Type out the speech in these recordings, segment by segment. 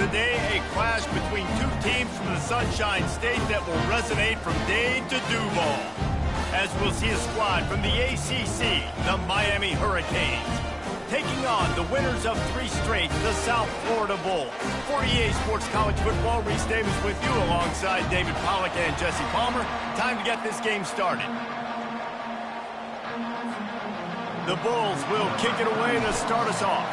Today, a clash between two teams from the Sunshine State that will resonate from Dade to Duval. As we'll see a squad from the ACC, the Miami Hurricanes, taking on the winners of 3 straight, the South Florida Bowl. For EA Sports College Football, Reese Davis with you alongside David Pollack and Jesse Palmer. Time to get this game started. The Bulls will kick it away to start us off.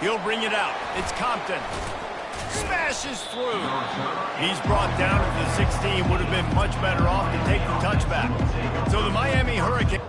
He'll bring it out. It's Compton. Smashes through. He's brought down to the 16. Would have been much better off to take the touchback. So the Miami Hurricanes.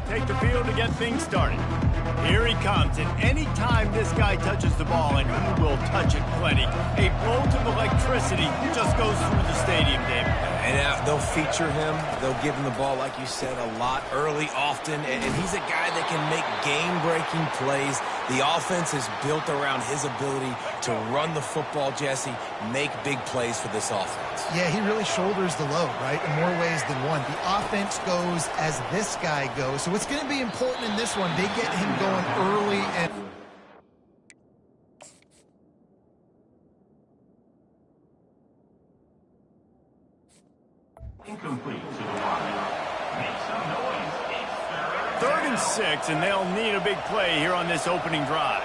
Take the field to get things started. Here he comes, and anytime this guy touches the ball, and he will touch it plenty, a bolt of electricity just goes through the stadium, David. And they'll feature him. They'll give him the ball, like you said, a lot, early, often. And he's a guy that can make game-breaking plays. The offense is built around his ability to run the football, Jesse, make big plays for this offense. Yeah, he really shoulders the load, right, in more ways than one. The offense goes as this guy goes. So it's going to be important in this one. They get him going early and... Incomplete to the wide. Make some noise. It's 3rd and 6, and they'll need a big play here on this opening drive.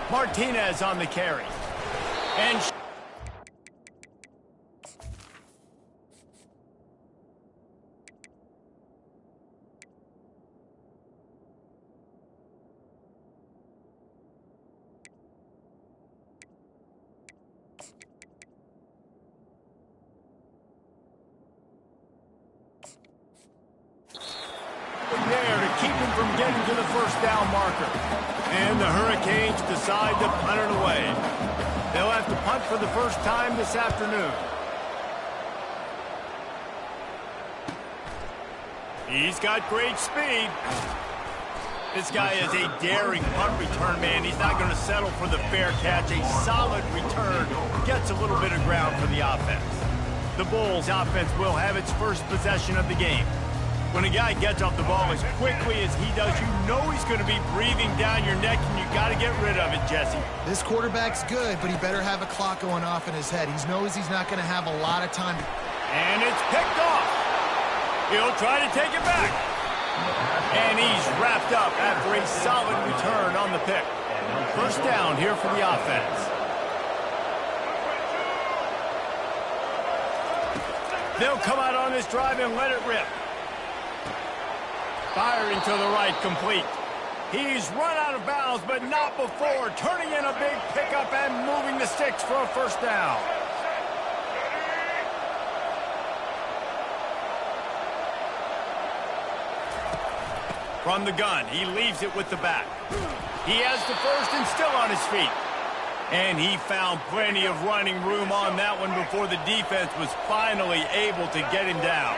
Martinez on the carry. And there to keep him from getting to the first down marker. And the Hurricanes decide to punt it away. They'll have to punt for the first time this afternoon. He's got great speed. This guy is a daring punt return man. He's not going to settle for the fair catch. A solid return gets a little bit of ground for the offense. The Bulls offense will have its first possession of the game. When a guy gets off the ball as quickly as he does, you know he's going to be breathing down your neck, and you got to get rid of it, Jesse. This quarterback's good, but he better have a clock going off in his head. He knows he's not going to have a lot of time. And it's picked off. He'll try to take it back. And he's wrapped up after a solid return on the pick. First down here for the offense. They'll come out on this drive and let it rip. Firing to the right, complete. He's run out of bounds, but not before turning in a big pickup and moving the sticks for a first down. From the gun, he leaves it with the back. He has the first and still on his feet. And he found plenty of running room on that one before the defense was finally able to get him down.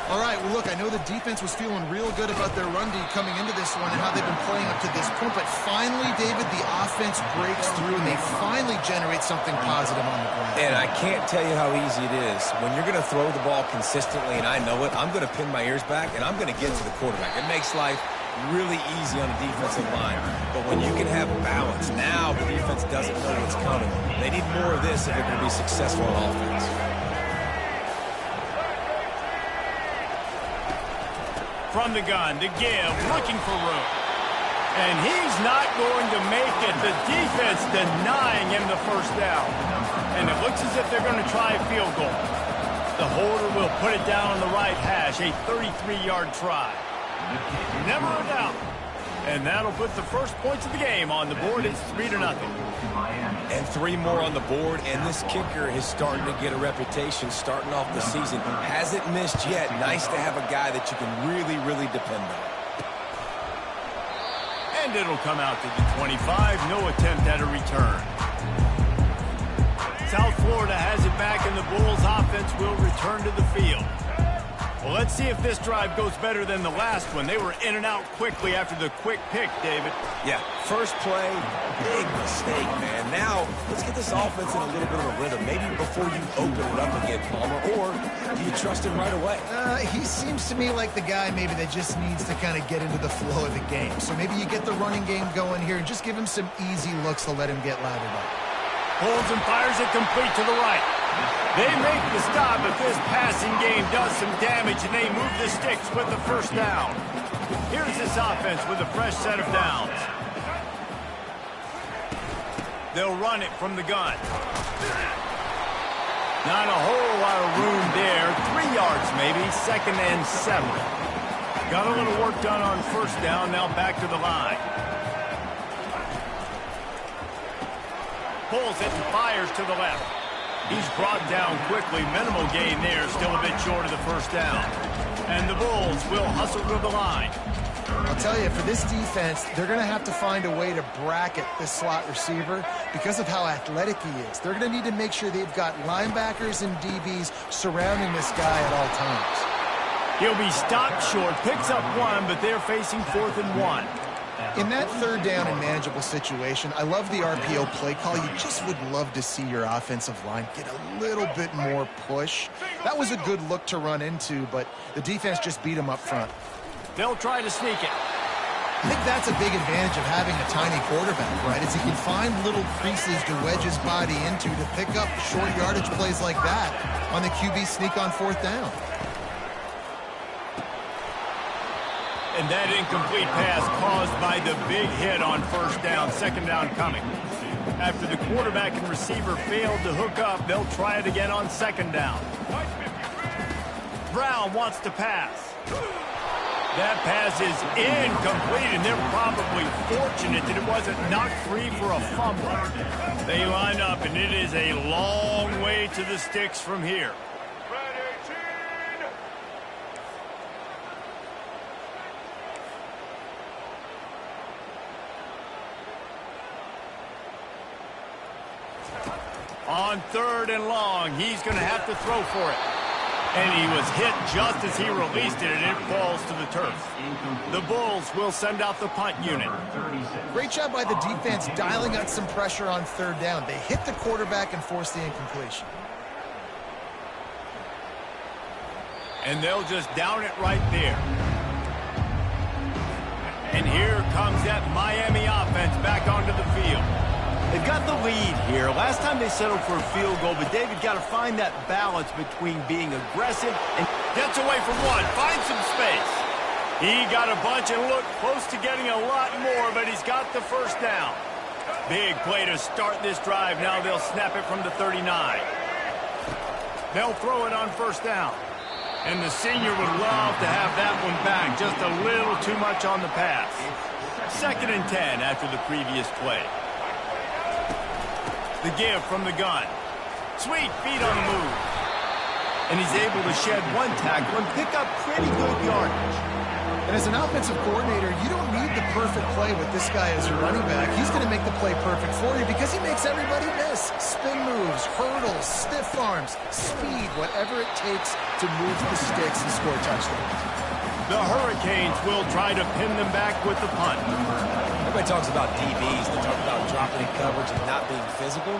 All right, well, look, I know the defense was feeling real good about their run D coming into this one and how they've been playing up to this point, but finally, David, the offense breaks through and they finally generate something positive on the ground. And I can't tell you how easy it is. When you're going to throw the ball consistently, and I know it, I'm going to pin my ears back, and I'm going to get to the quarterback. It makes life really easy on the defensive line. But when you can have balance, now the defense doesn't know what's coming. They need more of this if they're going to be successful on offense. From the gun, to give, looking for room. And he's not going to make it. The defense denying him the first down. And it looks as if they're going to try a field goal. The holder will put it down on the right hash, a 33-yard try. Never a doubt. And that'll put the first points of the game on the board. It's 3-0. And 3 more on the board, and this kicker is starting to get a reputation starting off the season. Hasn't missed yet. Nice to have a guy that you can really, really depend on. And it'll come out to the 25. No attempt at a return. South Florida has it back, and the Bulls offense will return to the field. Well, let's see if this drive goes better than the last one. They were in and out quickly after the quick pick, David. Yeah, first play, big mistake, man. Now, let's get this offense in a little bit of a rhythm. Maybe before you open it up again, Palmer, or do you trust him right away? He seems to me like the guy maybe that just needs to kind of get into the flow of the game. So maybe you get the running game going here and just give him some easy looks to let him get lathered up. Holds and fires it complete to the right. They make the stop, but this passing game does some damage, and they move the sticks with the first down. Here's this offense with a fresh set of downs. They'll run it from the gun. Not a whole lot of room there. 3 yards maybe, 2nd and 7. Got a little work done on first down, now back to the line. Pulls it and fires to the left. He's brought down quickly. Minimal gain there, still a bit short of the first down. And the Bulls will hustle to the line. I'll tell you, for this defense, they're going to have to find a way to bracket this slot receiver because of how athletic he is. They're going to need to make sure they've got linebackers and DBs surrounding this guy at all times. He'll be stopped short, picks up 1, but they're facing 4th and 1. In that 3rd down and manageable situation, I love the RPO play call. You just would love to see your offensive line get a little bit more push. That was a good look to run into, but the defense just beat him up front. They'll try to sneak it. I think that's a big advantage of having a tiny quarterback, right? Is he can find little creases to wedge his body into to pick up short yardage plays like that on the QB sneak on 4th down. And that incomplete pass caused by the big hit on first down, 2nd down coming. After the quarterback and receiver failed to hook up, they'll try it again on 2nd down. Brown wants to pass. That pass is incomplete, and they're probably fortunate that it wasn't knocked free for a fumble. They line up, and it is a long way to the sticks from here. On 3rd and long, he's going to have to throw for it. And he was hit just as he released it, and it falls to the turf. The Bulls will send out the punt unit. Great job by the defense dialing out some pressure on 3rd down. They hit the quarterback and forced the incompletion. And they'll just down it right there. And here comes that Miami offense back onto the field. They've got the lead here. Last time they settled for a field goal, but David got to find that balance between being aggressive and gets away from one, finds some space. He got a bunch and looked close to getting a lot more, but he's got the first down. Big play to start this drive. Now they'll snap it from the 39. They'll throw it on first down. And the senior would love to have that one back. Just a little too much on the pass. 2nd and 10 after the previous play. The give from the gun. Sweet feet on the move. And he's able to shed one tackle and pick up pretty good yardage. And as an offensive coordinator, you don't need the perfect play with this guy as your running back. He's going to make the play perfect for you because he makes everybody miss. Spin moves, hurdles, stiff arms, speed, whatever it takes to move the sticks and score touchdowns. The Hurricanes will try to pin them back with the punt. Everybody talks about DBs. They talk about dropping in coverage and not being physical.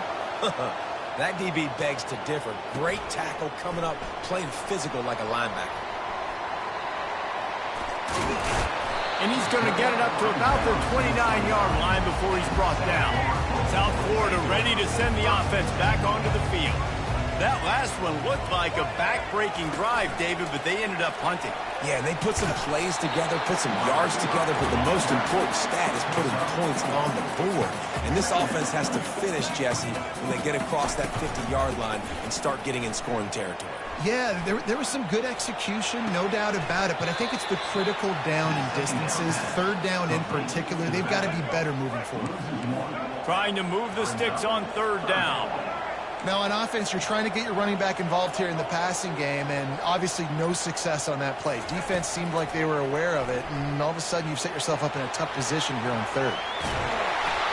That DB begs to differ. Great tackle coming up, playing physical like a linebacker. And he's going to get it up to about the 29-yard line before he's brought down. South Florida ready to send the offense back onto the field. That last one looked like a back-breaking drive, David, but they ended up punting. Yeah, they put some plays together, put some yards together, but the most important stat is putting points on the board. And this offense has to finish, Jesse, when they get across that 50-yard line and start getting in scoring territory. Yeah, there was some good execution, no doubt about it, but I think it's the critical down and distances, 3rd down in particular. They've got to be better moving forward. Trying to move the sticks on 3rd down. Now, on offense, you're trying to get your running back involved here in the passing game, and obviously no success on that play. Defense seemed like they were aware of it, and all of a sudden you've set yourself up in a tough position here on 3rd.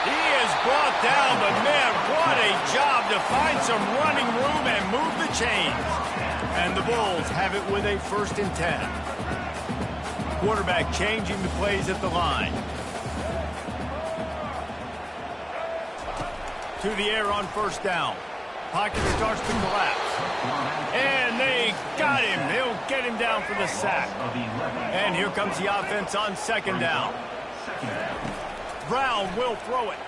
He is brought down, but man, what a job to find some running room and move the chains. And the Bulls have it with a 1st and 10. Quarterback changing the plays at the line. To the air on 1st down. Pocket starts to collapse. And they got him. They'll get him down for the sack. And here comes the offense on 2nd down. Brown will throw it.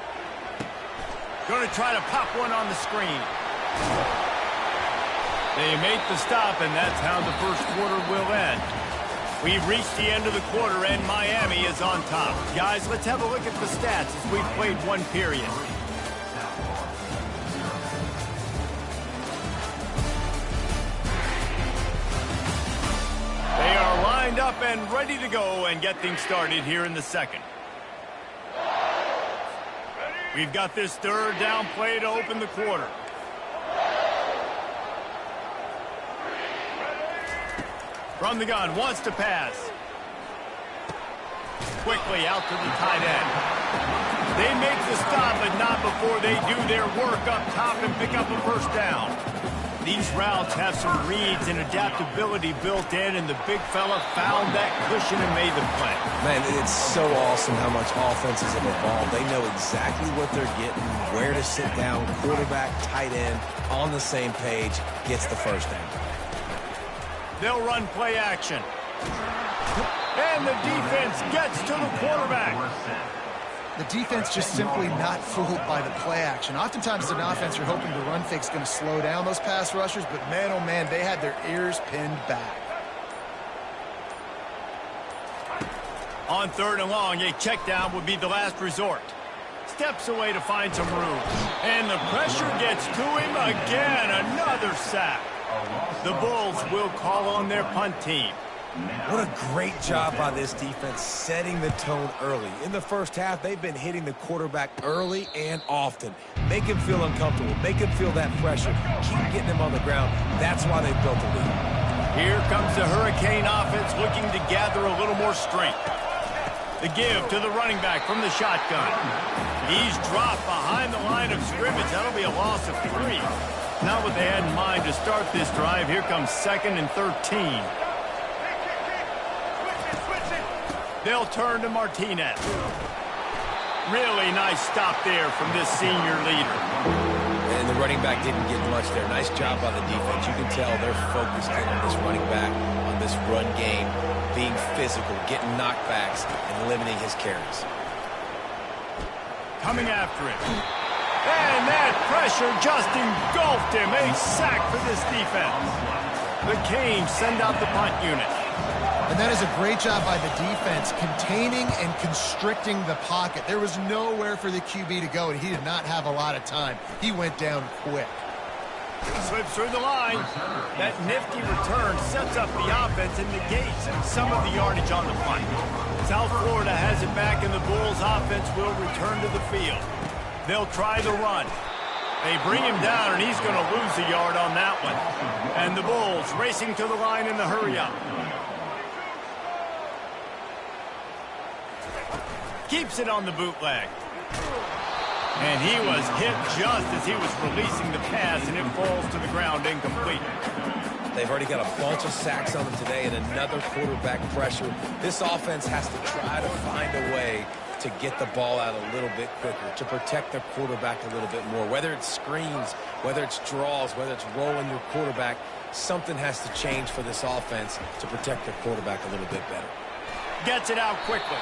Going to try to pop one on the screen. They make the stop, and that's how the 1st quarter will end. We've reached the end of the quarter, and Miami is on top. Guys, let's have a look at the stats as we've played one period. They are lined up and ready to go and get things started here in the 2nd. We've got this 3rd down play to open the quarter. From the gun, wants to pass. Quickly out to the tight end. They make the stop, but not before they do their work up top and pick up a 1st down. These routes have some reads and adaptability built in, and the big fella found that cushion and made the play. Man, it's so awesome how much offenses have evolved. They know exactly what they're getting, where to sit down, quarterback, tight end, on the same page, gets the 1st down. They'll run play action. And the defense gets to the quarterback. The defense just simply not fooled by the play action. Oftentimes as an offense, you're hoping the run fake's going to slow down those pass rushers, but man, oh man, they had their ears pinned back. On 3rd and long, a check down would be the last resort. Steps away to find some room. And the pressure gets to him again. Another sack. The Bulls will call on their punt team. What a great job by this defense setting the tone early. In the 1st half, they've been hitting the quarterback early and often. Make him feel uncomfortable. Make him feel that pressure. Keep getting him on the ground. That's why they've built a lead. Here comes the Hurricane offense looking to gather a little more strength. The give to the running back from the shotgun. He's dropped behind the line of scrimmage. That'll be a loss of 3. Not what they had in mind to start this drive. Here comes 2nd and 13. They'll turn to Martinez. Really nice stop there from this senior leader. And the running back didn't get much there. Nice job by the defense. You can tell they're focused in on this running back on on this run game, being physical, getting knockbacks, and limiting his carries. Coming after it. And that pressure just engulfed him. A sack for this defense. The Canes send out the punt unit. And that is a great job by the defense, containing and constricting the pocket. There was nowhere for the QB to go, and he did not have a lot of time. He went down quick. Slips through the line. That nifty return sets up the offense and negates some of the yardage on the punt. South Florida has it back, and the Bulls offense will return to the field. They'll try the run. They bring him down, and he's going to lose a yard on that one. And the Bulls racing to the line in the hurry-up. Keeps it on the bootleg. And he was hit just as he was releasing the pass, and it falls to the ground incomplete. They've already got a bunch of sacks on them today and another quarterback pressure. This offense has to try to find a way to get the ball out a little bit quicker, to protect their quarterback a little bit more. Whether it's screens, whether it's draws, whether it's rolling your quarterback, something has to change for this offense to protect their quarterback a little bit better. Gets it out quickly.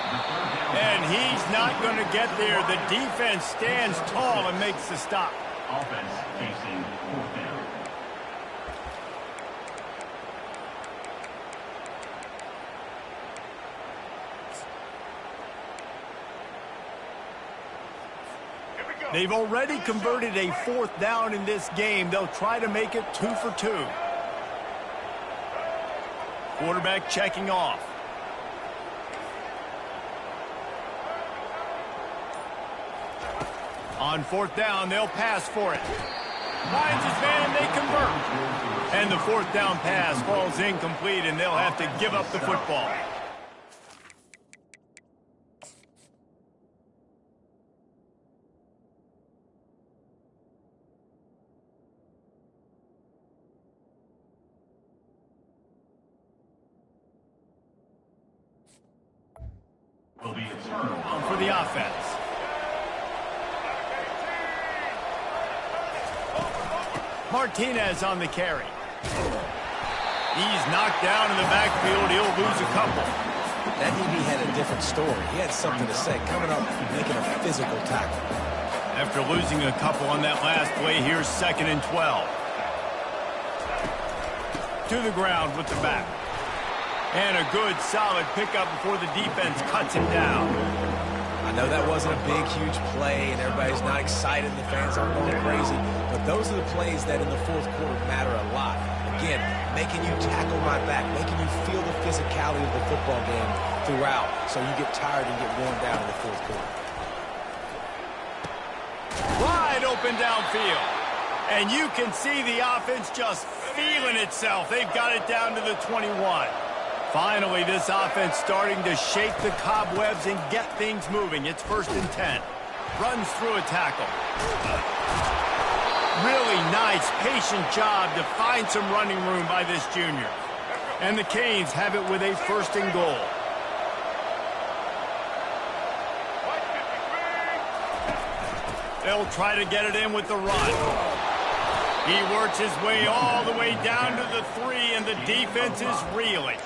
And he's not going to get there. The defense stands tall and makes the stop. Offense facing fourth down. They've already converted a fourth down in this game. They'll try to make it 2 for 2. Quarterback checking off. On fourth down, they'll pass for it. Finds his man, and they convert. And the fourth down pass falls incomplete, and they'll have to give up the football. Will be a turnover For the offense. Martinez on the carry. He's knocked down in the backfield. He'll lose a couple. That DB had a different story. He had something to say, coming up making a physical tackle. After losing a couple on that last play, here's 2nd and 12. To the ground with the back. And a good, solid pickup before the defense cuts him down. I know that wasn't a big, huge play, and everybody's not excited, and the fans aren't going crazy, but those are the plays that in the fourth quarter matter a lot. Again, making you tackle my back, making you feel the physicality of the football game throughout, so you get tired and get worn down in the fourth quarter. Wide open downfield. And you can see the offense just feeling itself. They've got it down to the 21. Finally, this offense starting to shake the cobwebs and get things moving. It's 1st and 10. Runs through a tackle. Really nice, patient job to find some running room by this junior. And the Canes have it with a 1st and goal. They'll try to get it in with the run. He works his way all the way down to the 3, and the defense is reeling.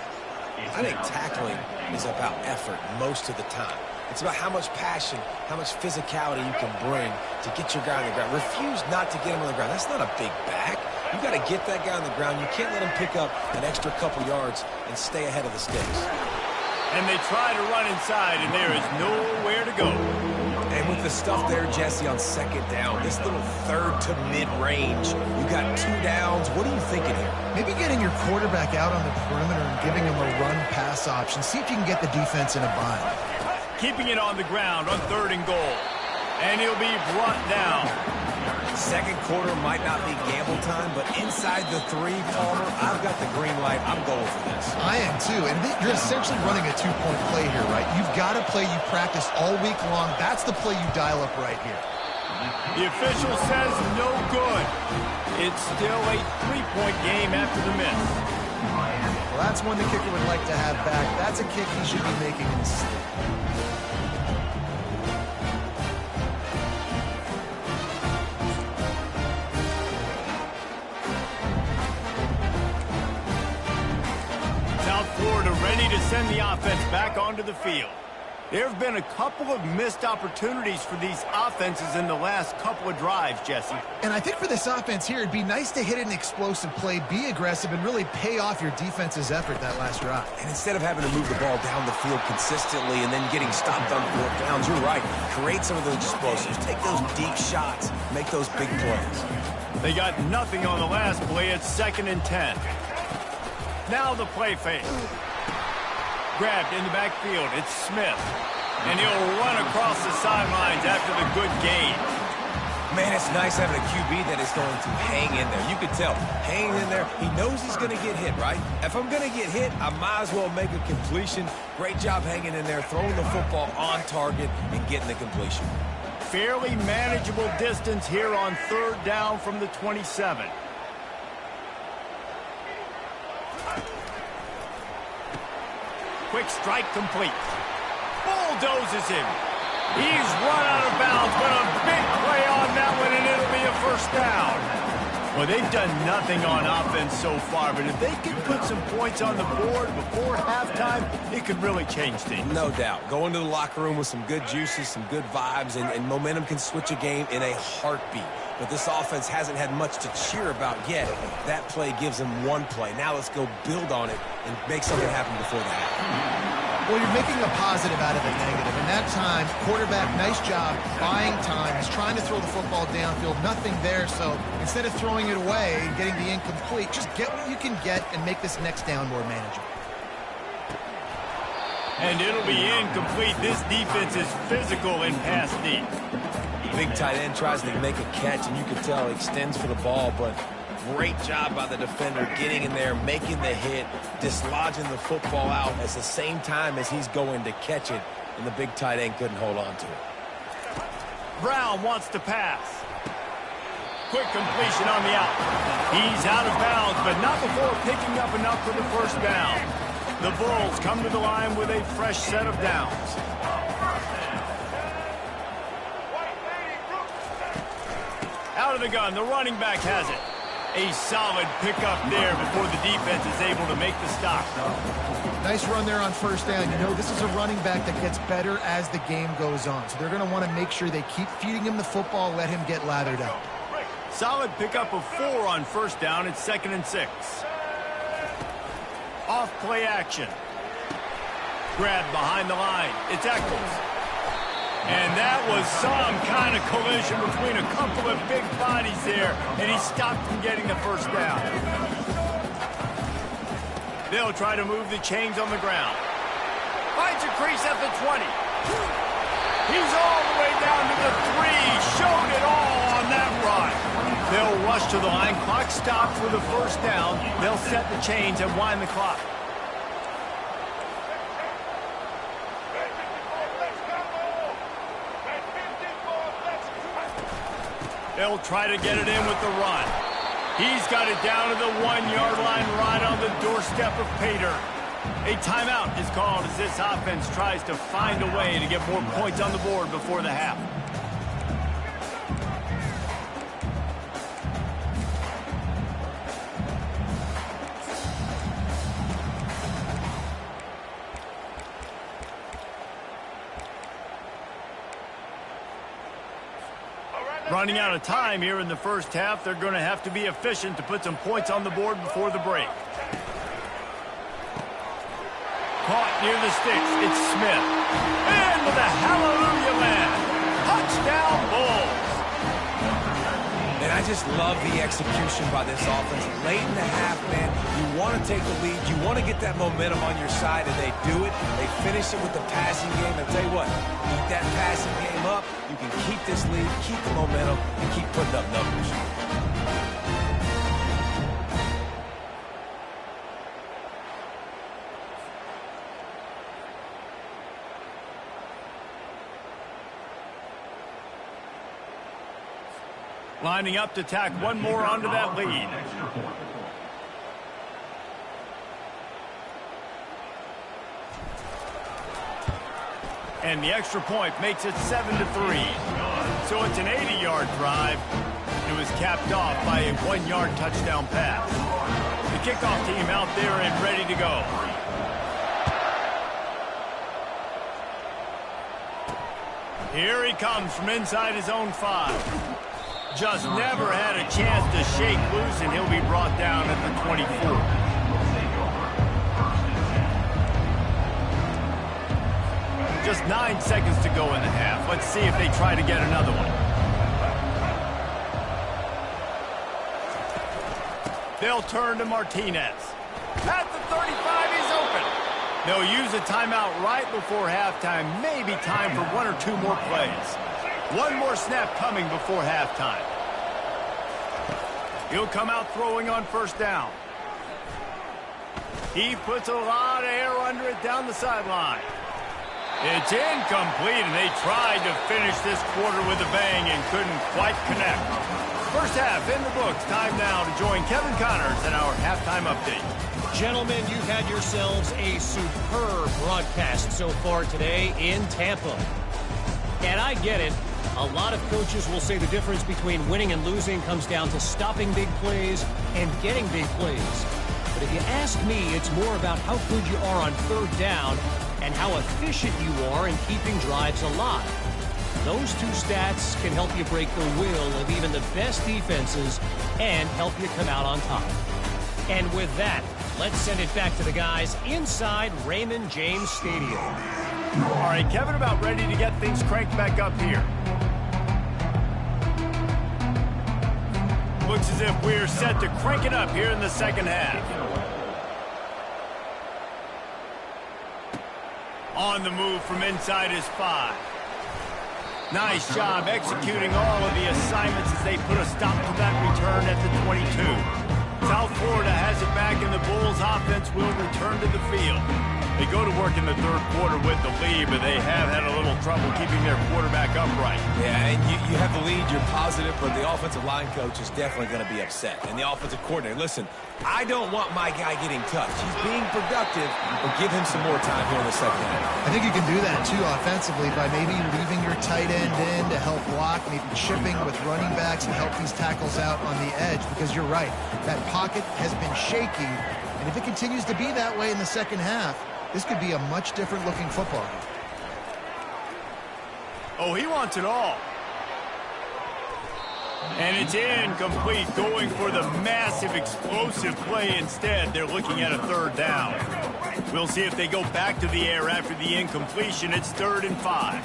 I think tackling is about effort most of the time. It's about how much passion, how much physicality you can bring to get your guy on the ground. Refuse not to get him on the ground. That's not a big back. You got to get that guy on the ground. You can't let him pick up an extra couple yards and stay ahead of the sticks. And they try to run inside, and there is nowhere to go. And with the stuff there, Jesse, on 2nd down, this little 3rd to mid-range, you got 2 downs. What are you thinking here? Maybe getting your quarterback out on the perimeter and giving him a run-pass option. See if you can get the defense in a bind. Keeping it on the ground on 3rd and goal. And he'll be brought down. 2nd quarter might not be gamble time, but inside the 3, Palmer, I've got the green light. I'm going for this. I am too, and you're essentially running a 2-point play here, right? You've got a play you practice all week long. That's the play you dial up right here. The official says no good. It's still a 3-point game after the miss. Well, that's one the kicker would like to have back. That's a kick he should be making in his sleep. the offense back onto the field. There have been a couple of missed opportunities for these offenses in the last couple of drives, Jesse. And I think for this offense here, it'd be nice to hit an explosive play, be aggressive, and really pay off your defense's effort that last drive. And instead of having to move the ball down the field consistently and then getting stopped on 4th downs, you're right. Create some of those explosives. Take those deep shots. Make those big plays. They got nothing on the last play. It's 2nd and 10. Now the play fake. Grabbed in the backfield. It's Smith. And he'll run across the sidelines after the good gain. Man, it's nice having a QB that is going to hang in there. You can tell, hanging in there, he knows he's going to get hit, right? If I'm going to get hit, I might as well make a completion. Great job hanging in there, throwing the football on target, and getting the completion. Fairly manageable distance here on 3rd down from the 27. Quick strike complete. Bulldozes him. He's run out of bounds, but a big play on that one, and it'll be a 1st down. Well, they've done nothing on offense so far, but if they can put some points on the board before halftime, it could really change things. No doubt. Go into the locker room with some good juices, some good vibes, and momentum can switch a game in a heartbeat. But this offense hasn't had much to cheer about yet. That play gives them one play. Now let's go build on it and make something happen before the half. Well, you're making a positive out of a negative. In that time, quarterback, nice job, buying time. He's trying to throw the football downfield. Nothing there, so instead of throwing it away and getting the incomplete, just get what you can get and make this next down more manageable. And it'll be incomplete. This defense is physical in pass deep. Big tight end tries to make a catch, and you can tell he extends for the ball, but great job by the defender getting in there, making the hit, dislodging the football out at the same time as he's going to catch it, and the big tight end couldn't hold on to it. Brown wants to pass. Quick completion on the out. He's out of bounds, but not before picking up enough for the 1st down. The Bulls come to the line with a fresh set of downs. Out of the gun, the running back has it. A solid pickup there before the defense is able to make the stop. Nice run there on 1st down. You know, this is a running back that gets better as the game goes on. So they're going to want to make sure they keep feeding him the football, let him get lathered up. Solid pickup of 4 on 1st down. It's 2nd and 6. Off play action. Grab behind the line. It's Eccles. And that was some kind of collision between a couple of big bodies there, and he stopped from getting the 1st down. They'll try to move the chains on the ground. Finds a crease at the 20. He's all the way down to the 3. Showed it all on that run. They'll rush to the line. Clock stopped for the 1st down. They'll set the chains and wind the clock. They'll try to get it in with the run. He's got it down to the 1-yard line right on the doorstep of Pater. A timeout is called as this offense tries to find a way to get more points on the board before the half. Running out of time here in the 1st half. They're going to have to be efficient to put some points on the board before the break. Caught near the sticks. It's Smith. And with a hallelujah land. Touchdown Bulls. And I just love the execution by this offense. Late in the half, man, you want to take the lead. You want to get that momentum on your side, and they do it. They finish it with the passing game. And I'll tell you what, keep that passing game up. You can keep this lead, keep the momentum, and keep putting up numbers. Lining up to tack one more onto that lead. And the extra point makes it 7-3. So it's an 80-yard drive. It was capped off by a 1-yard touchdown pass. The kickoff team out there and ready to go. Here he comes from inside his own 5. Just never had a chance to shake loose, and he'll be brought down at the 24. Just 9 seconds to go in the half. Let's see if they try to get another one. They'll turn to Martinez. At the 35, he's open. They'll use a timeout right before halftime. Maybe time for 1 or 2 more plays. One more snap coming before halftime. He'll come out throwing on first down. He puts a lot of air under it down the sideline. It's incomplete, and they tried to finish this quarter with a bang and couldn't quite connect. First half in the books. Time now to join Kevin Connors in our halftime update. Gentlemen, you've had yourselves a superb broadcast so far today in Tampa. And I get it. A lot of coaches will say the difference between winning and losing comes down to stopping big plays and getting big plays. But if you ask me, it's more about how good you are on third down and how efficient you are in keeping drives alive. Those 2 stats can help you break the will of even the best defenses and help you come out on top. And with that, let's send it back to the guys inside Raymond James Stadium. All right, Kevin, about ready to get things cranked back up here. Looks as if we're set to crank it up here in the second half. On the move from inside his 5. Nice job executing all of the assignments as they put a stop to that return at the 22. South Florida has it back, and the Bulls offense will return to the field. They go to work in the third quarter with the lead, but they have had a little trouble keeping their quarterback upright. Yeah, and you have the lead, you're positive, but the offensive line coach is definitely going to be upset. And the offensive coordinator, listen, I don't want my guy getting touched. He's being productive, but give him some more time here in the second half. I think you can do that, too, offensively, by maybe leaving your tight end in to help block, maybe chipping with running backs and help these tackles out on the edge, because you're right. That pocket has been shaky, and if it continues to be that way in the second half, this could be a much different looking football. Oh, he wants it all. And it's incomplete, going for the massive explosive play instead. They're looking at a third down. We'll see if they go back to the air after the incompletion. It's 3rd and 5.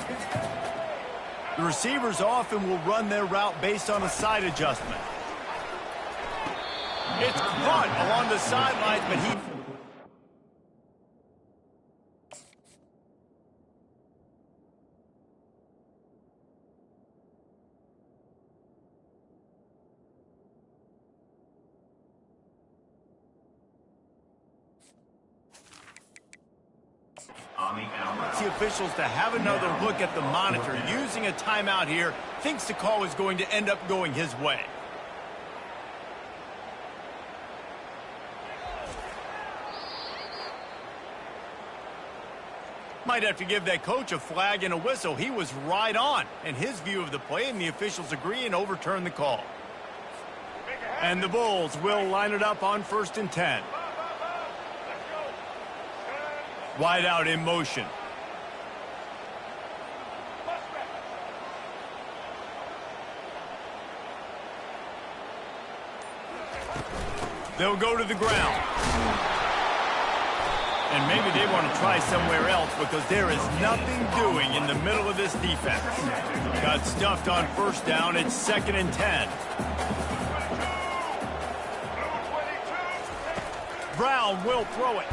The receivers often will run their route based on a side adjustment. It's caught along the sidelines, but he... The officials to have another look at the monitor. Using a timeout here, thinks the call is going to end up going his way. Might have to give that coach a flag and a whistle. He was right on in his view of the play, and the officials agree and overturn the call. And the Bulls will line it up on 1st and 10. Wide out in motion. They'll go to the ground. And maybe they want to try somewhere else because there is nothing doing in the middle of this defense. Got stuffed on first down. It's 2nd and 10. Brown will throw it.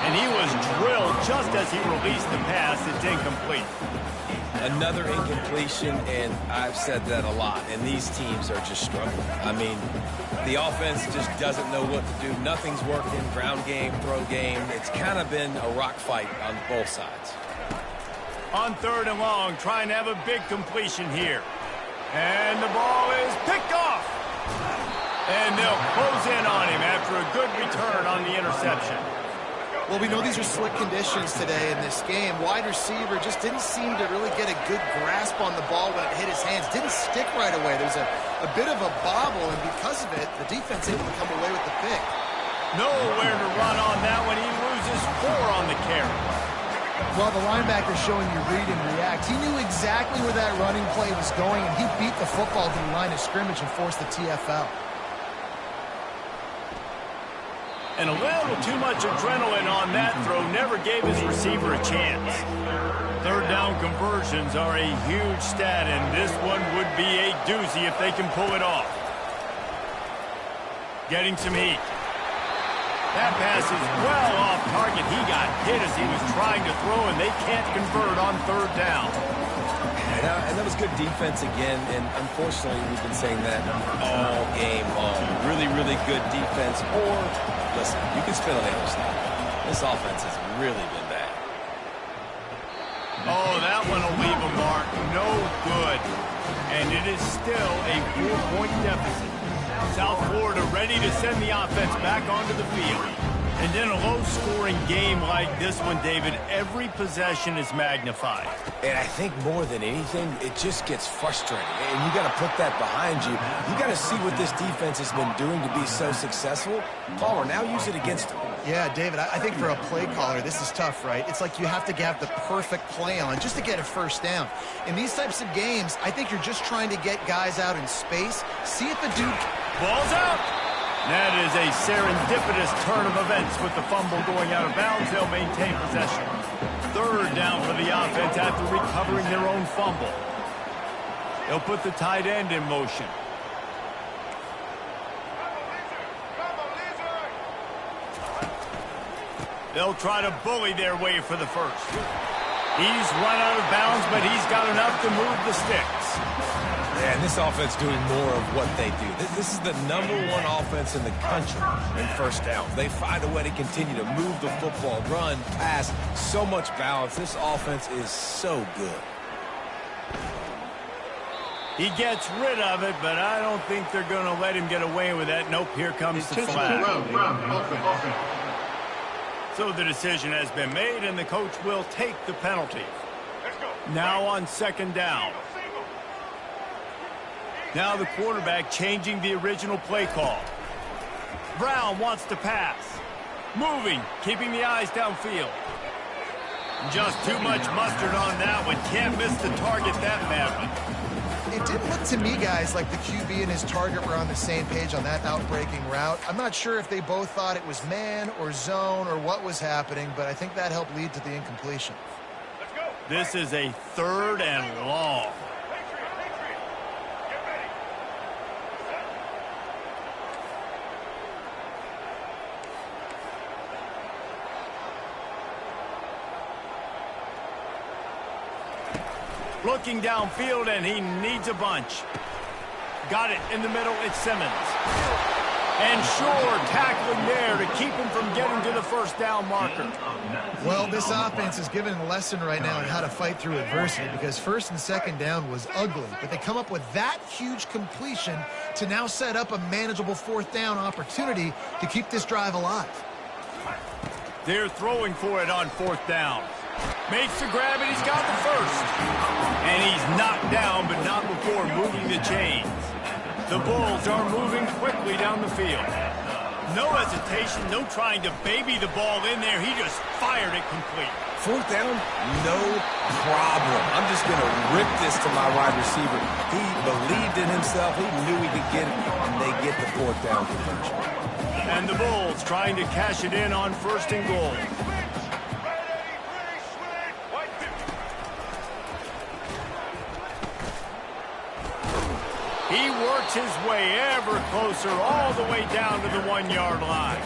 And he was drilled just as he released the pass. It's incomplete. Another incompletion, and I've said that a lot, and these teams are just struggling. I mean, the offense just doesn't know what to do. Nothing's working. Ground game, throw game. It's kind of been a rock fight on both sides. On 3rd and long, trying to have a big completion here. And the ball is picked off. And they'll close in on him after a good return on the interception. Well, we know these are slick conditions today in this game. Wide receiver just didn't seem to really get a good grasp on the ball when it hit his hands. Didn't stick right away. There was a bit of a bobble, and because of it, the defense able to come away with the pick. Nowhere to run on that one. He loses 4 on the carry. Well, the linebacker showing you read and react. He knew exactly where that running play was going, and he beat the football to the line of scrimmage and forced the TFL. And a little too much adrenaline on that throw never gave his receiver a chance. Third down conversions are a huge stat, and this one would be a doozy if they can pull it off. Getting some heat. That pass is well off target. He got hit as he was trying to throw, and they can't convert on third down. And that was good defense again, and unfortunately we've been saying that all game long. Really, really good defense, or, listen, you can spin on the other side. This offense has really been bad. Oh, that one will leave a mark. No good. And it is still a 4-point deficit. South Florida ready to send the offense back onto the field. And in a low-scoring game like this one, David, every possession is magnified. And I think more than anything, it just gets frustrating. And you got to put that behind you. You got to see what this defense has been doing to be so successful. Palmer, now use it against them. Yeah, David, I think for a play caller, this is tough, right? It's like you have to have the perfect play on just to get a first down. In these types of games, I think you're just trying to get guys out in space, see if the dude... Ball's out. That is a serendipitous turn of events with the fumble going out of bounds. They'll maintain possession. Third down for the offense after recovering their own fumble. They'll put the tight end in motion. They'll try to bully their way for the first. He's run out of bounds, but he's got enough to move the sticks. Yeah, and this offense doing more of what they do. This is the #1 offense in the country in first downs. They find a way to continue to move the football, run, pass, so much balance. This offense is so good. He gets rid of it, but I don't think they're going to let him get away with that. Nope, here comes the flag. So the decision has been made, and the coach will take the penalty. Now on second down. Now the quarterback changing the original play call. Brown wants to pass. Moving, keeping the eyes downfield. Just too much mustard on that one. Can't miss the target that badly. It didn't look to me, guys, like the QB and his target were on the same page on that outbreaking route. I'm not sure if they both thought it was man or zone or what was happening, but I think that helped lead to the incompletion. This is a third and long. Looking downfield, and he needs a bunch. Got it in the middle, it's Simmons. And Shore tackling there to keep him from getting to the first down marker. Well, this offense is giving a lesson right now on how to fight through adversity, because first and second down was ugly, but they come up with that huge completion to now set up a manageable fourth down opportunity to keep this drive alive. They're throwing for it on fourth down. Makes the grab, and he's got the first. And he's knocked down, but not before moving the chains. The Bulls are moving quickly down the field. No hesitation, no trying to baby the ball in there. He just fired it complete. Fourth down, no problem. I'm just going to rip this to my wide receiver. He believed in himself. He knew he could get it, and they get the fourth down conversion. And the Bulls trying to cash it in on first and goal. He works his way ever closer all the way down to the 1-yard line.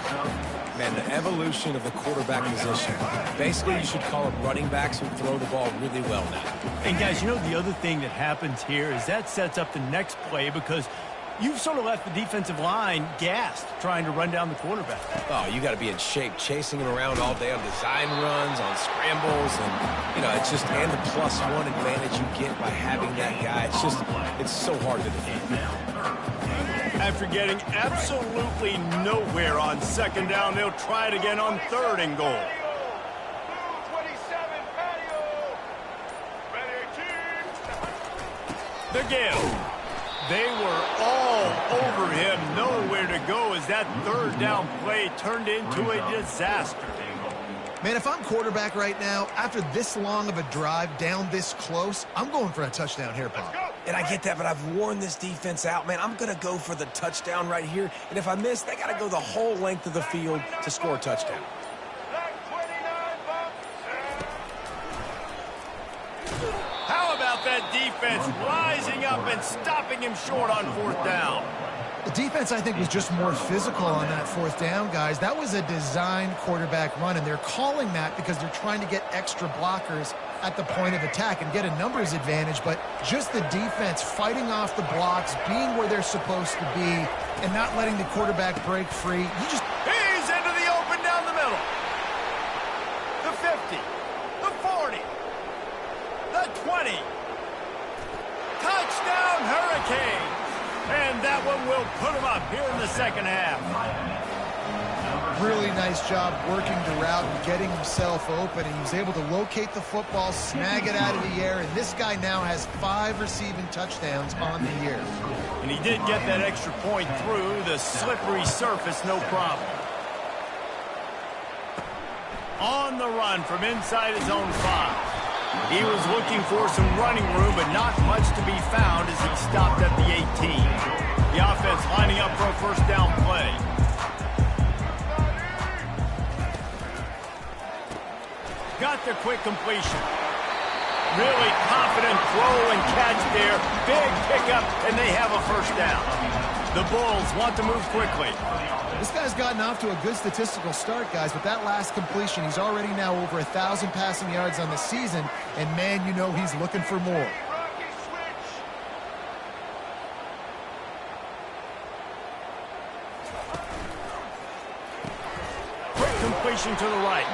Man, the evolution of the quarterback position. Basically, you should call it running backs who throw the ball really well now. And, guys, you know the other thing that happens here is that sets up the next play because you've sort of left the defensive line gassed trying to run down the quarterback. Oh, you got to be in shape, chasing him around all day on design runs, on scrambles, and, you know, it's just, and the +1 advantage you get by having that guy. It's just, it's so hard to defend. After getting absolutely nowhere on second down, they'll try it again on third and goal. The give. They were all over him, nowhere to go as that third down play turned into a disaster. Man, if I'm quarterback right now, after this long of a drive down this close, I'm going for a touchdown here, Pop. And I get that, but I've worn this defense out, man. I'm going to go for the touchdown right here. And if I miss, they got to go the whole length of the field to score a touchdown. How about that defense rising up and stopping him short on 4th down? The defense, I think, was just more physical on that 4th down, guys. That was a designed quarterback run, and they're calling that because they're trying to get extra blockers at the point of attack and get a numbers advantage, but just the defense fighting off the blocks, being where they're supposed to be, and not letting the quarterback break free. He's into the open down the middle. The 50, the 40, the 20. Touchdown, Hurricanes! And that one will put him up here in the second half. Really nice job working the route and getting himself open. And he was able to locate the football, snag it out of the air, and this guy now has 5 receiving touchdowns on the year. And he did get that extra point through the slippery surface, no problem. On the run from inside his own 5. He was looking for some running room, but not much to be found as he stopped at the 18. The offense lining up for a first down play. Got the quick completion. Really confident throw and catch there. Big pickup, and they have a first down. The Bulls want to move quickly. This guy's gotten off to a good statistical start, guys, but that last completion, he's already now over 1,000 passing yards on the season, and man, you know he's looking for more. Quick completion to the right,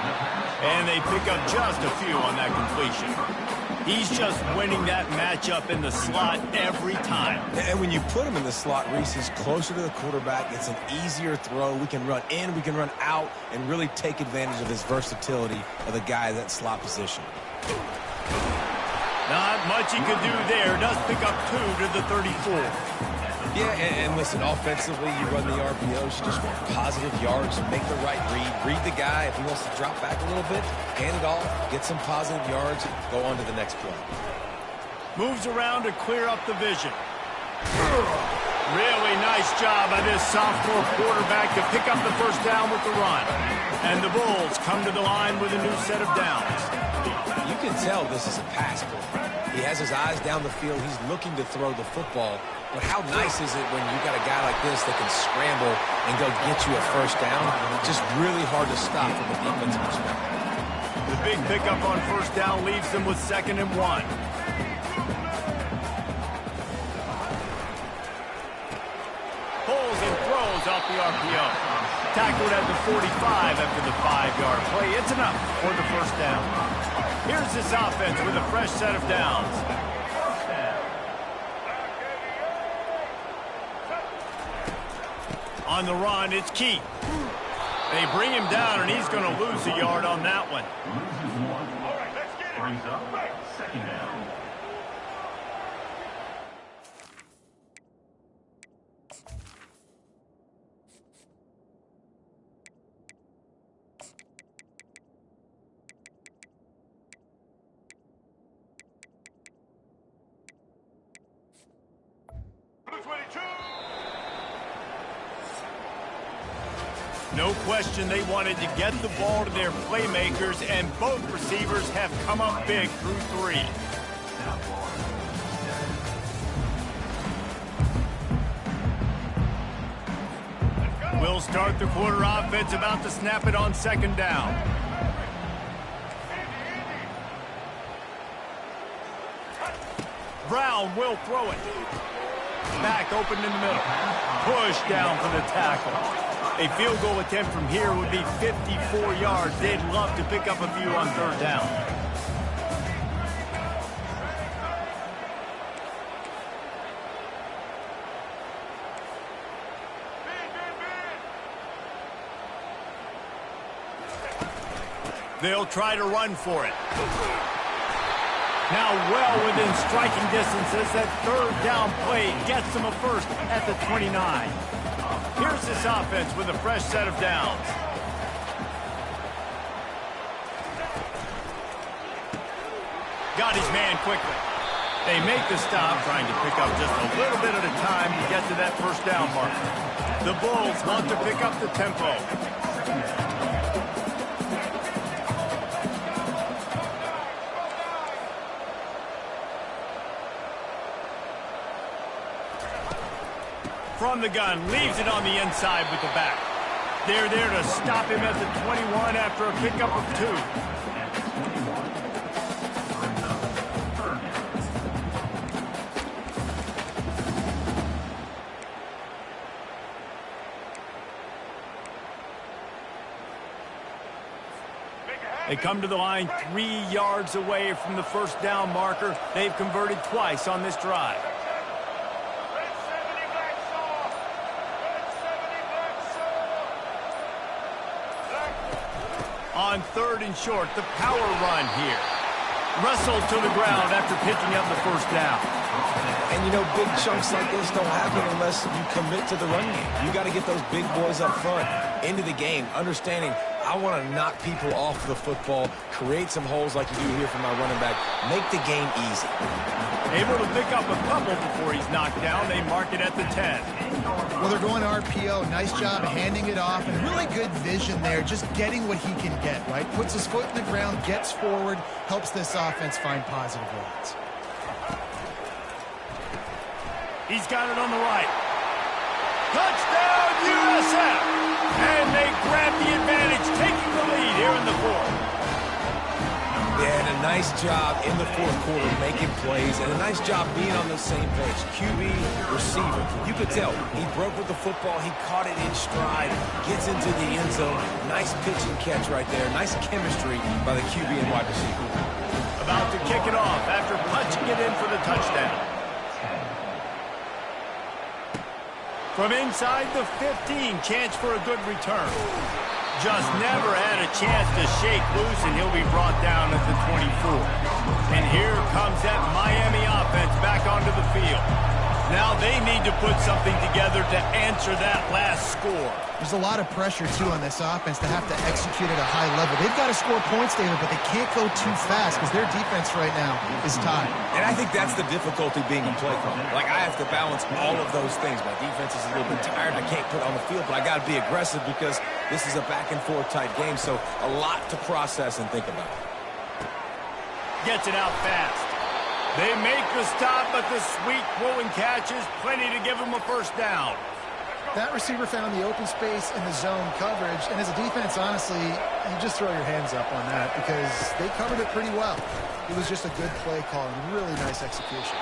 and they pick up just a few on that completion. He's just winning that matchup in the slot every time. And when you put him in the slot, Reese, he's closer to the quarterback. It's an easier throw. We can run in, we can run out, and really take advantage of his versatility of the guy in that slot position. Not much he could do there. Does pick up 2 to the 34. Yeah, and listen, offensively, you run the RPOs, you just want positive yards, make the right read the guy. If he wants to drop back a little bit, hand it off, get some positive yards, go on to the next play. Moves around to clear up the vision. Really nice job by this sophomore quarterback to pick up the first down with the run. And the Bulls come to the line with a new set of downs. You can tell this is a pass play. He has his eyes down the field. He's looking to throw the football. But how nice is it when you got a guy like this that can scramble and go get you a first down? Just really hard to stop from a defensive perspective. The big pickup on first down leaves them with 2nd and 1. Pulls and throws off the RPO. Tackled at the 45 after the 5-yard play. It's enough for the first down. Here's this offense with a fresh set of downs. On the run, it's Keith. They bring him down, and he's going to lose a yard on that one. Loses 1. All right, let's get it. Brings up 2nd down. No question they wanted to get the ball to their playmakers, and both receivers have come up big through 3. We'll start the quarter offense, about to snap it on 2nd down. Brown will throw it. Back open in the middle. Push down for the tackle. A field goal attempt from here would be 54 yards. They'd love to pick up a few on 3rd down. They'll try to run for it. Now well within striking distance as that 3rd down play gets them a first at the 29. Here's this offense with a fresh set of downs. Got his man quickly. They make the stop, trying to pick up just a little bit at a time to get to that first down marker. The Bulls want to pick up the tempo. From the gun, leaves it on the inside with the back. They're there to stop him at the 21 after a pickup of 2. They come to the line 3 yards away from the first down marker. They've converted twice on this drive. On 3rd and short, the power run here. Wrestled to the ground after picking up the first down. And, you know, big chunks like this don't happen unless you commit to the run game. You got to get those big boys up front into the game, understanding I want to knock people off the football, create some holes like you do here for my running back, make the game easy. Able to pick up a couple before he's knocked down. They mark it at the 10. Well, they're going RPO. Nice job handing it off, and really good vision there, just getting what he can get, right? Puts his foot in the ground, gets forward, helps this offense find positive routes. He's got it on the right. Touchdown, USF! And they grab the advantage, taking the lead here in the 4th. Yeah, and a nice job in the 4th quarter making plays, and a nice job being on the same page. QB, receiver. You could tell he broke with the football. He caught it in stride, gets into the end zone. Nice pitch and catch right there. Nice chemistry by the QB and wide receiver. About to kick it off after punching it in for the touchdown. From inside the 15, chance for a good return. Just never had a chance to shake loose, and he'll be brought down at the 24. And here comes that Miami offense back onto the field. Now they need to put something together to answer that last score. There's a lot of pressure, too, on this offense to have to execute at a high level. They've got to score points, David, but they can't go too fast because their defense right now is tied. And I think that's the difficulty being a play caller. Like, I have to balance all of those things. My defense is a little bit tired. I can't put on the field, but I got to be aggressive because this is a back-and-forth type game, so a lot to process and think about. Gets it out fast. They make the stop, but the sweet throw and catch is plenty to give them a first down. That receiver found the open space in the zone coverage, and as a defense, honestly, you just throw your hands up on that because they covered it pretty well. It was just a good play call and really nice execution.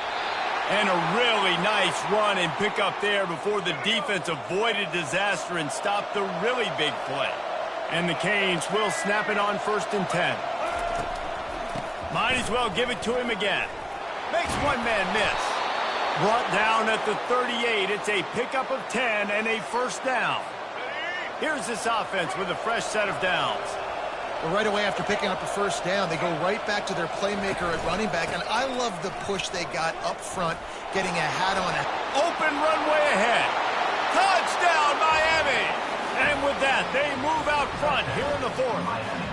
And a really nice run and pick up there before the defense avoided disaster and stopped the really big play. And the Canes will snap it on 1st and 10. Might as well give it to him again. Makes one man miss. Brought down at the 38. It's a pickup of 10 and a first down. Here's this offense with a fresh set of downs. Well, right away after picking up a first down, they go right back to their playmaker at running back. And I love the push they got up front, getting a hat on it. Open runway ahead. Touchdown, Miami! And with that, they move out front here in the 4th.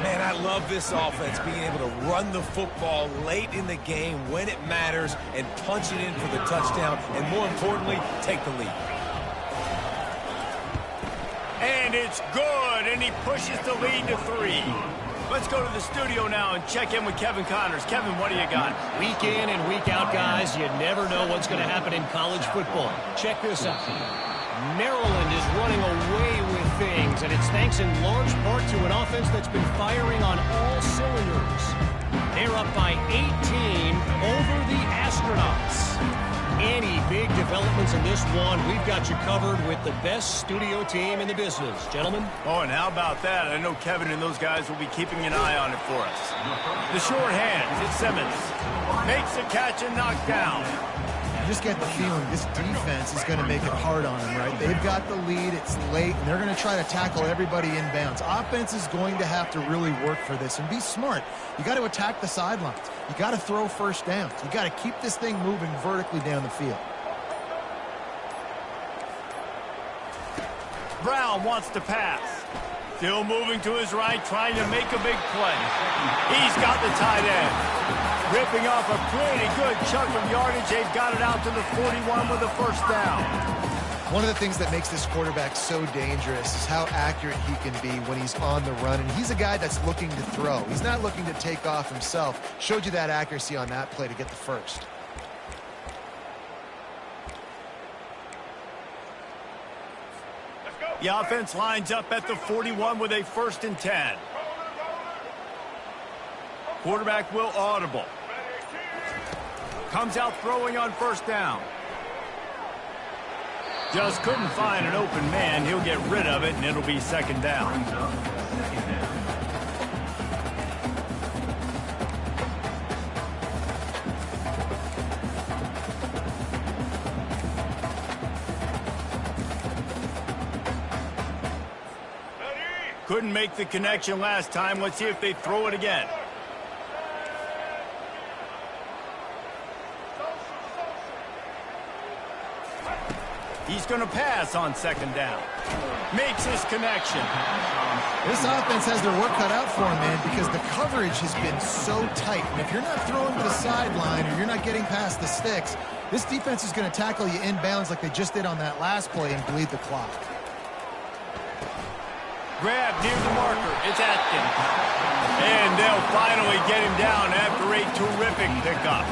Man, I love this offense, being able to run the football late in the game when it matters and punch it in for the touchdown, and more importantly, take the lead. And it's good, and he pushes the lead to 3. Let's go to the studio now and check in with Kevin Connors. Kevin, what do you got? Week in and week out, guys, you never know what's going to happen in college football. Check this out. Maryland is running away with things, and it's thanks in large part to an offense that's been firing on all cylinders. They're up by 18 over the Astronauts. Any big developments in this one, we've got you covered with the best studio team in the business. Gentlemen? Oh, and how about that? I know Kevin and those guys will be keeping an eye on it for us. The short hands, it's Simmons. Makes the catch and knocked down. You just get the feeling this defense is going to make it hard on them, right? They've got the lead, it's late, and they're going to try to tackle everybody inbounds. Offense is going to have to really work for this and be smart. You got to attack the sidelines. You got to throw first downs. You got to keep this thing moving vertically down the field. Brown wants to pass. Still moving to his right, trying to make a big play. He's got the tight end. Ripping off a pretty good chunk of yardage. They've got it out to the 41 with a first down. One of the things that makes this quarterback so dangerous is how accurate he can be when he's on the run. And he's a guy that's looking to throw. He's not looking to take off himself. Showed you that accuracy on that play to get the first. The offense lines up at the 41 with a 1st and 10. Quarterback will audible. Comes out throwing on 1st down. Just couldn't find an open man. He'll get rid of it, and it'll be 2nd down. Couldn't make the connection last time. Let's see if they throw it again. He's going to pass on 2nd down. Makes his connection. This offense has their work cut out for him, man, because the coverage has been so tight. And if you're not throwing to the sideline or you're not getting past the sticks, this defense is going to tackle you inbounds like they just did on that last play and bleed the clock. Grab near the marker. It's Atkins. And they'll finally get him down after a terrific pickup.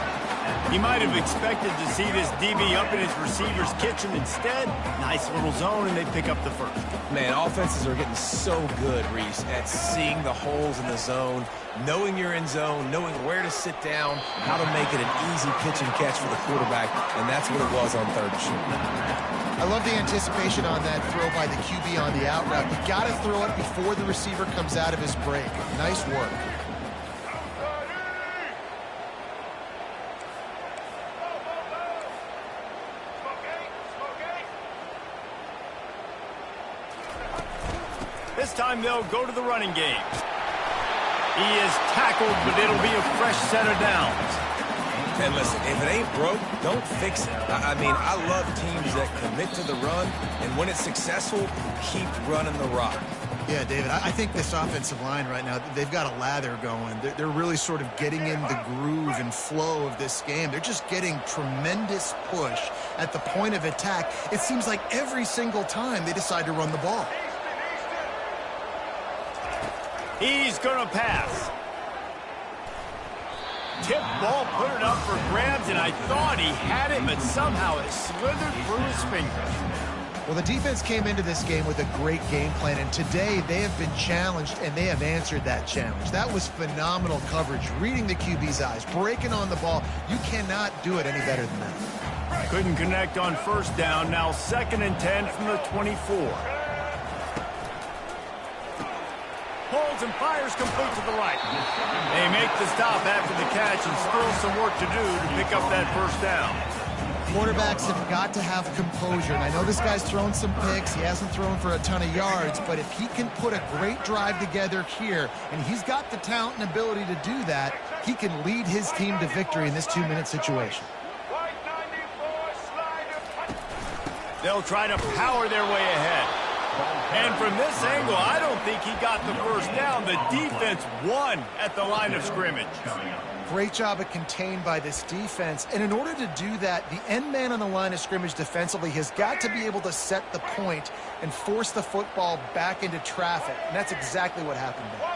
He might have expected to see this DB up in his receiver's kitchen. Instead, nice little zone, and they pick up the first. Man, offenses are getting so good, Reese, at seeing the holes in the zone, knowing you're in zone, knowing where to sit down, how to make it an easy pitch and catch for the quarterback, and that's what it was on 3rd and short. I love the anticipation on that throw by the QB on the out route. You got to throw it before the receiver comes out of his break. Nice work. This time they'll go to the running game. He is tackled, but it'll be a fresh set of downs. And listen, if it ain't broke, don't fix it. I mean, I love teams that commit to the run, and when it's successful, keep running the rock. Yeah, David, I think this offensive line right now, they've got a lather going. They're really sort of getting in the groove and flow of this game. They're just getting tremendous push at the point of attack. It seems like every single time they decide to run the ball. He's going to pass. Tip ball, put it up for grabs, and I thought he had it, but somehow it slithered through his fingers. Well, the defense came into this game with a great game plan, and today they have been challenged, and they have answered that challenge. That was phenomenal coverage, reading the QB's eyes, breaking on the ball. You cannot do it any better than that. Couldn't connect on 1st down. Now 2nd and 10 from the 24. Holds and fires complete to the right. They make the stop after the catch and still some work to do to pick up that 1st down. Quarterbacks have got to have composure. And I know this guy's thrown some picks. He hasn't thrown for a ton of yards. But if he can put a great drive together here, and he's got the talent and ability to do that, he can lead his team to victory in this 2-minute situation. They'll try to power their way ahead. And from this angle, I don't think he got the 1st down. The defense won at the line of scrimmage. Great job of contained by this defense. And in order to do that, the end man on the line of scrimmage defensively has got to be able to set the point and force the football back into traffic. And that's exactly what happened there.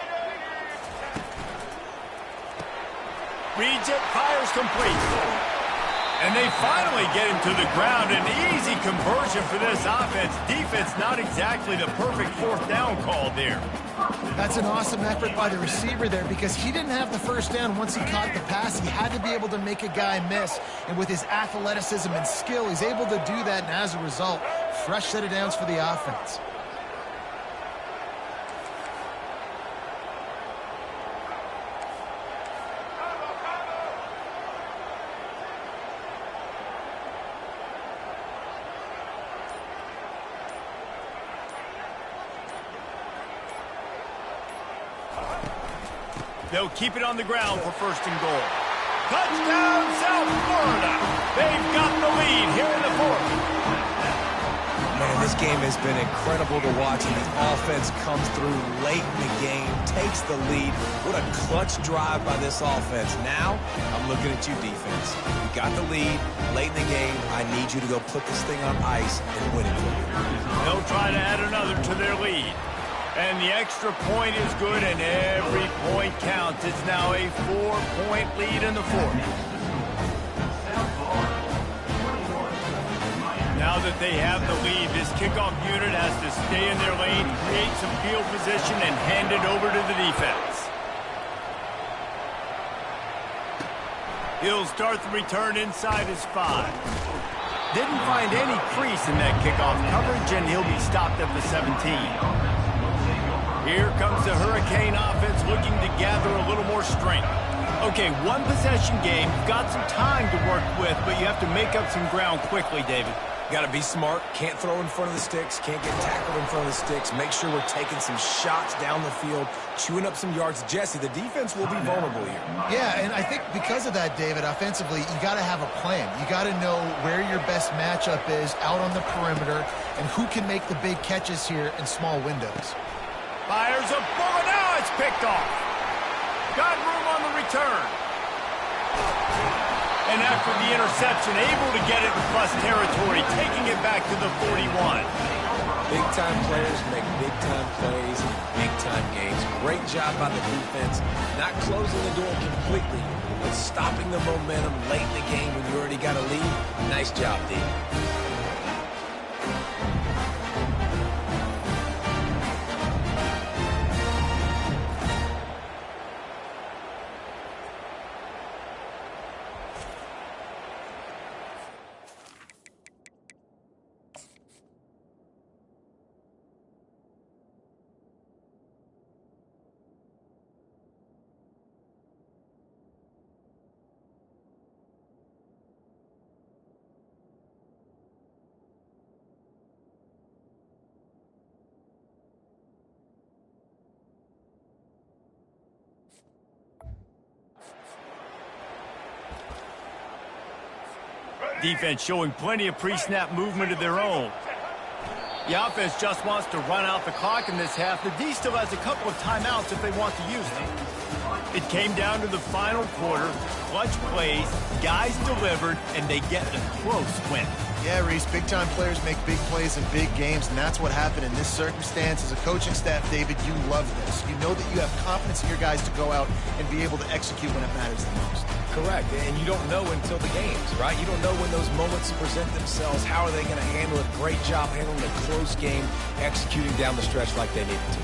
Reads it, fires complete. And they finally get him to the ground. An easy conversion for this offense. Defense not exactly the perfect 4th down call there. That's an awesome effort by the receiver there because he didn't have the 1st down once he caught the pass. He had to be able to make a guy miss. And with his athleticism and skill, he's able to do that. And as a result, fresh set of downs for the offense. They'll keep it on the ground for 1st and goal. Touchdown, South Florida. They've got the lead here in the 4th. Man, This game has been incredible to watch, and the offense comes through late in the game, takes the lead. What a clutch drive by this offense. Now, I'm looking at you, defense. You got the lead late in the game. I need you to go put this thing on ice and win it for me. They'll try to add another to their lead. And the extra point is good, and every point counts. It's now a 4-point lead in the fourth. Now that they have the lead, this kickoff unit has to stay in their lane, create some field position, and hand it over to the defense. He'll start the return inside his 5. Didn't find any crease in that kickoff coverage, and he'll be stopped at the 17. Here comes the Hurricane offense looking to gather a little more strength. Okay, one possession game. You've got some time to work with, but you have to make up some ground quickly, David. Got to be smart. Can't throw in front of the sticks. Can't get tackled in front of the sticks. Make sure we're taking some shots down the field, chewing up some yards. Jesse, the defense will be vulnerable here. Yeah, and I think because of that, David, offensively, you got to have a plan. You got to know where your best matchup is out on the perimeter and who can make the big catches here in small windows. Fires a bullet. Now it's picked off. Got room on the return. And after the interception, able to get it in plus territory, taking it back to the 41. Big-time players make big-time plays in big-time games. Great job by the defense, not closing the door completely, but stopping the momentum late in the game when you already got a lead. Nice job, D. Defense showing plenty of pre-snap movement of their own. The offense just wants to run out the clock in this half. The D still has a couple of timeouts if they want to use them. It came down to the final quarter. Clutch plays, guys delivered, and they get a close win. Yeah, Reese, big-time players make big plays in big games, and that's what happened in this circumstance. As a coaching staff, David, you love this. You know that you have confidence in your guys to go out and be able to execute when it matters the most. Correct, and you don't know until the games, right? You don't know when those moments present themselves. How are they going to handle it? Great job handling a close game, executing down the stretch like they needed to.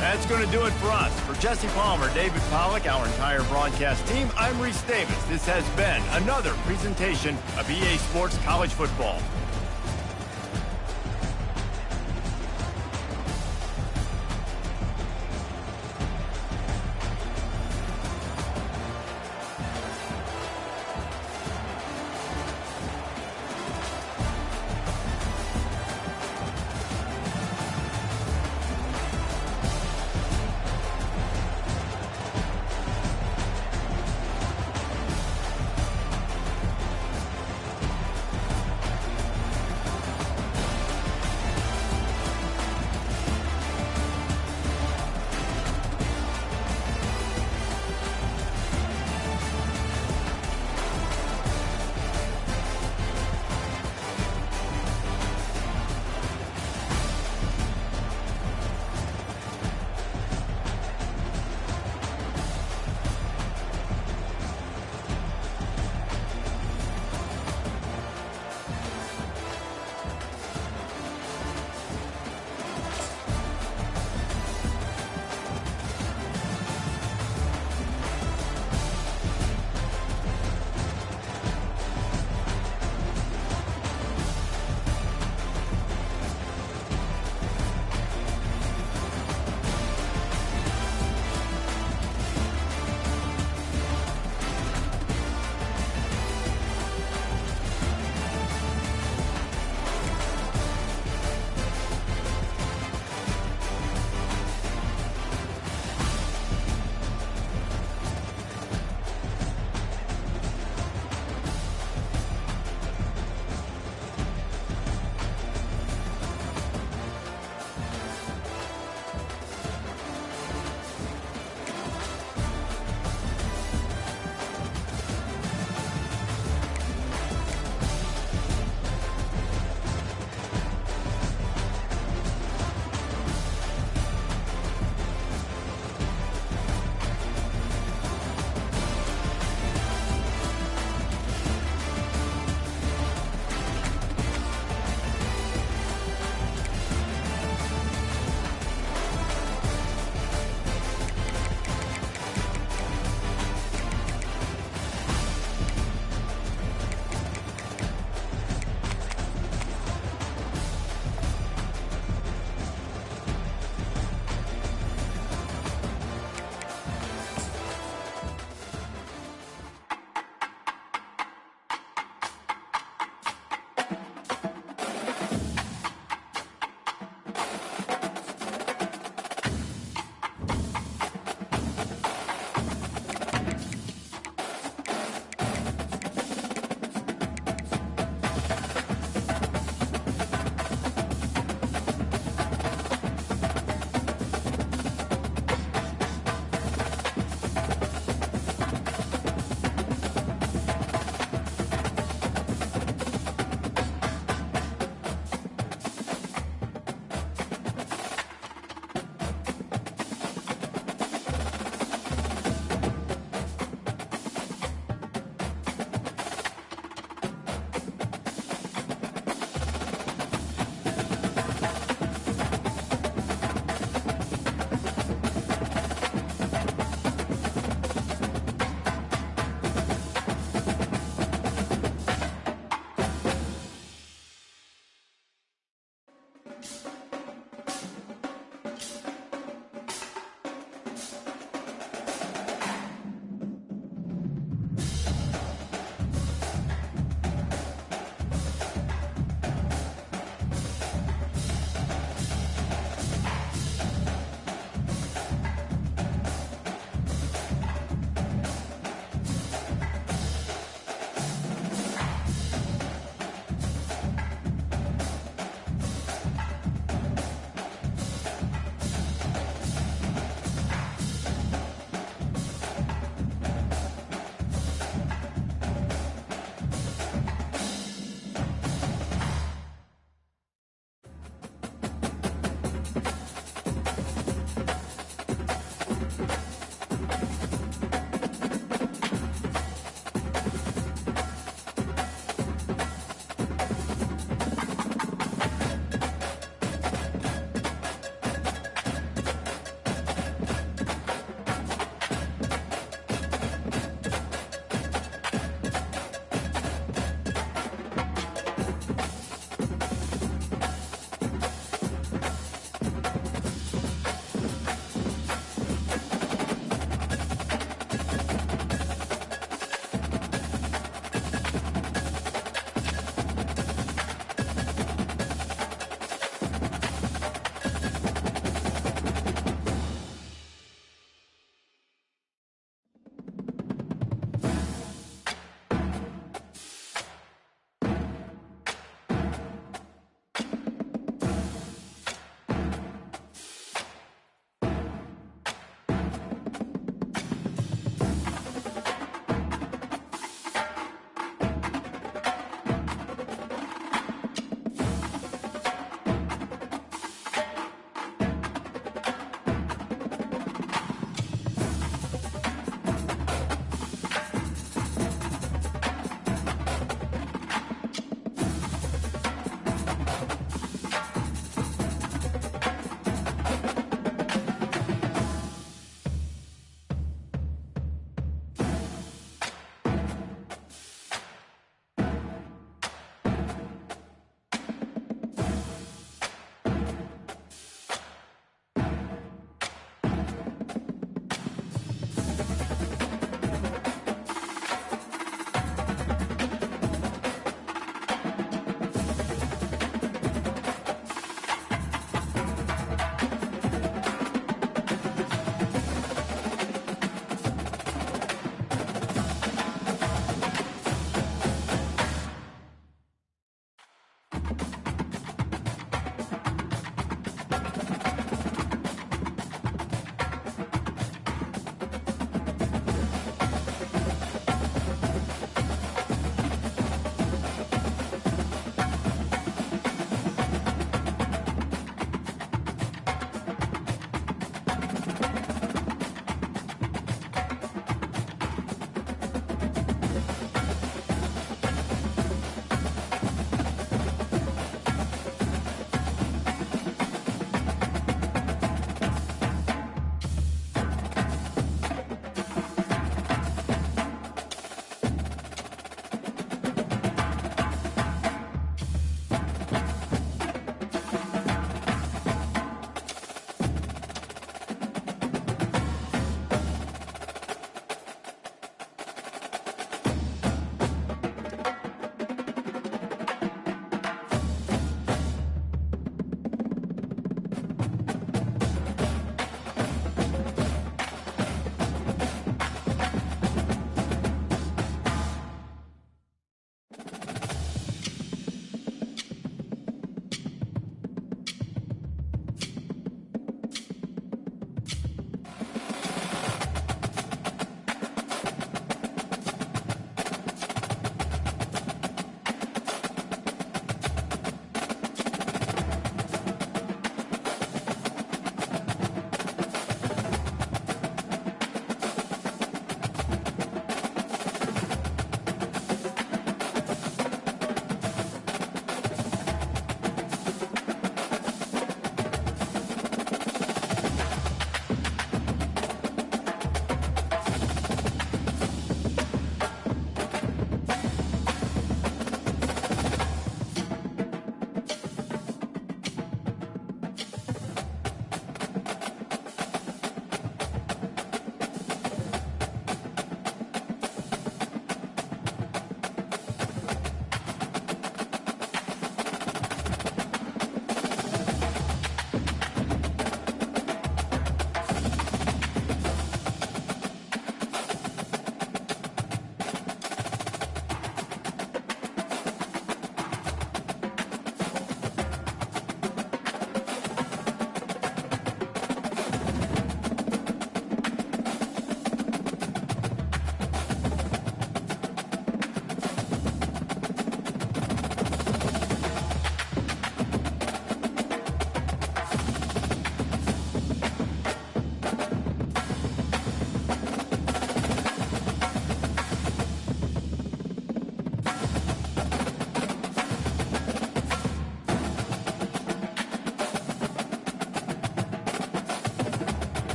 That's going to do it for us. For Jesse Palmer, David Pollack, our entire broadcast team, I'm Reese Davis. This has been another presentation of EA Sports College Football.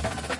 it.